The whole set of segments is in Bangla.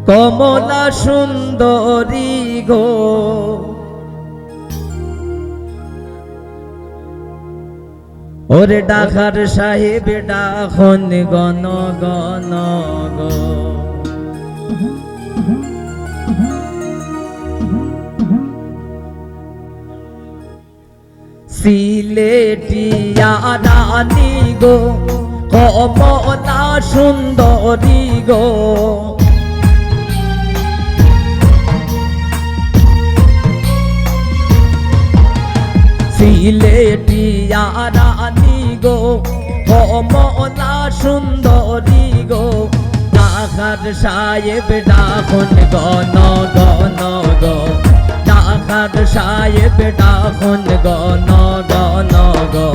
কমলা সুন্দরী গো ওরে ডাকার সাহেব ডাখন গণ গণ গো সিলেটিয়া রানী গো কমলা সুন্দরী গো সিলেটিয়া রানী গো কমলা সুন্দরী গো ডাকার সাহেব ডাখন গণ গণ গো ডাকার সাহেব ডাখন গণ গণ গো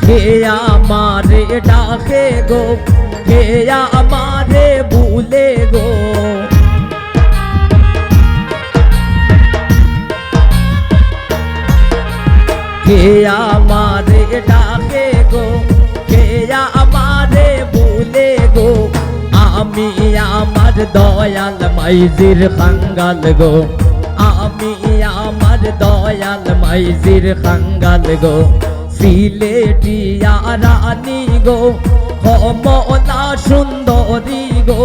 হে আমারে ডাকে গো হে আমারে ভুলে গো হে আমারে ডাকে গো হে আমারে ভুলে গো আমি আমার দয়াল মাইজির খাঙ্গাল গো আমি আমার দয়াল মাইজির খাঙ্গাল গো সিলেটিয়া রানী গো কমলা সুন্দরী গো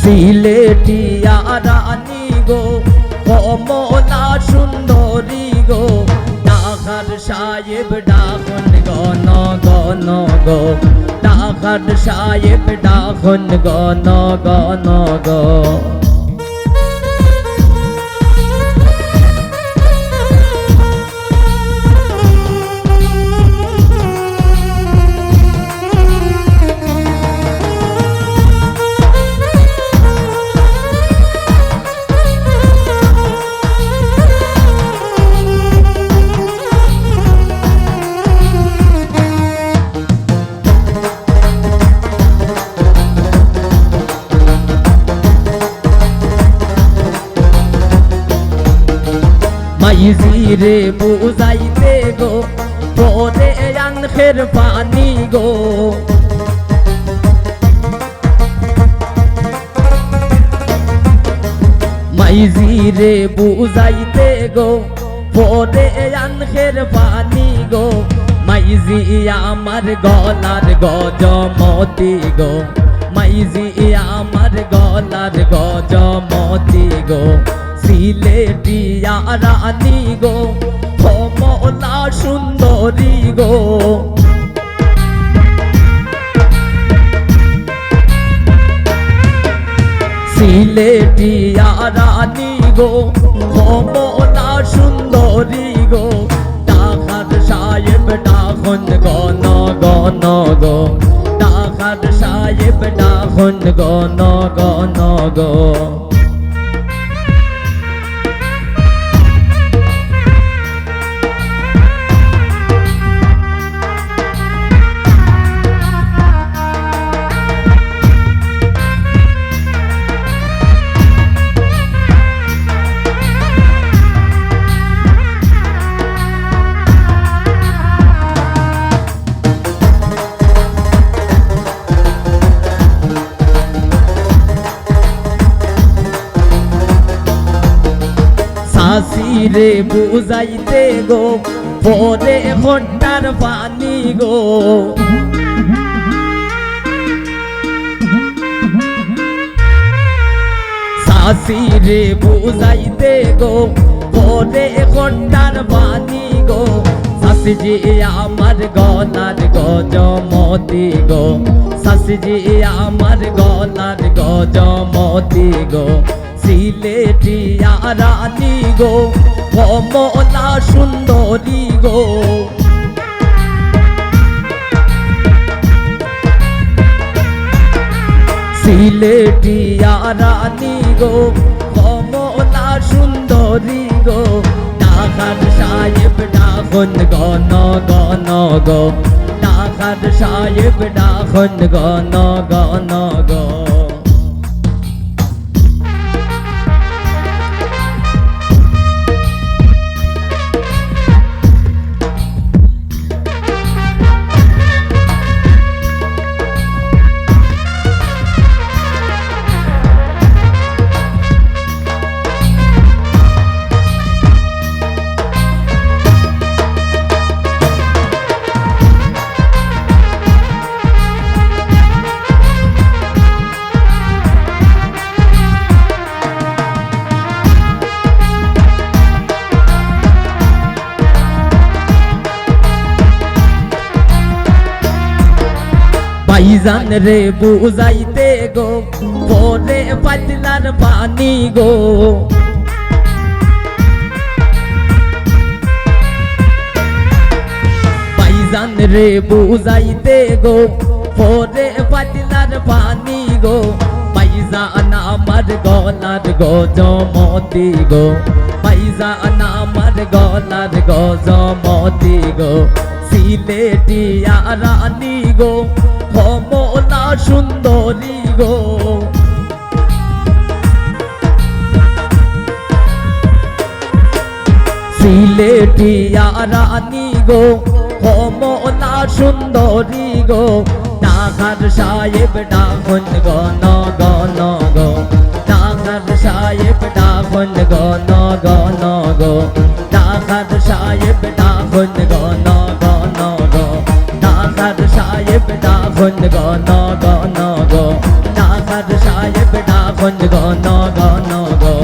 সিলেটিয়া রানী গো কমলা সুন্দরী গো ডাকার সাহেব ডাখন গণ গণ গো ডাকার সাহেব ডাখন গণ গণ গো মাইজিরে বুঝাইতে গো পরে আনখের পানি গো মাইজিরে বুঝাইতে গো পরে আনখের পানি গো মাইজি আমার গলার গজমতি গো মাইজি আমার গলার গজমতি গো সিলেটিয়া রানী গো কমলা সুন্দরী গো সিলেটিয়া রানী গো কমলা সুন্দরী গো ডাকার সাহেব ডাখন গণ গণ গো ডাকার সাহেব ডাখন গণ গণ গো সাসিরে বুঝাইতে গো পরে হঠার পানি গো সাসিরে বুঝাইতে গো পরে হঠার পানি গো সাসিজি আমার গলার গজমতি গো সাসিজি আমার গলার গজমতি গো সিলেটিয়া রানী গো কমলা সুন্দরী গো সিলেটিয়া রানী গো কমলা সুন্দরী গো ঢাকার সাহেব ডাকন গণ গণ গো ঢাকার সাহেব ডাকন গণ গণ গো ভাইজান রে বুঝাইতে গো পরে পাতলার পানি গো ভাইজান রে বুঝাইতে গো পরে পাতলার পানি গো ভাইজান আমার গলার গজমতি গো ভাইজান আমার গলার গজমতি গো সিলেটিয়া রানী গো কমলা সুন্দরী গো সিলেটিয়া রানী গো কমলা সুন্দরী গো ঢাকার সাহেব ডাকন গণ গণ গো ঢাকার সাহেব ডাকন গণ গণ গো ঢাকার সাহেব ডাকন গণ গণ গো ঢাকার সাহেব ডাকন গণ গণ গো ঢাকার সাহেব ডাকন গণ গণ গো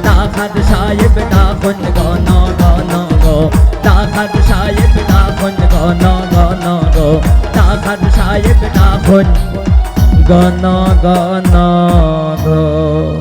ঢাকার সাহেব ডাকন গণ গণ গো ঢাকার সাহেব ডাকন গণ গণ গো ঢাকার সাহেব ডাকন গণ গণ গো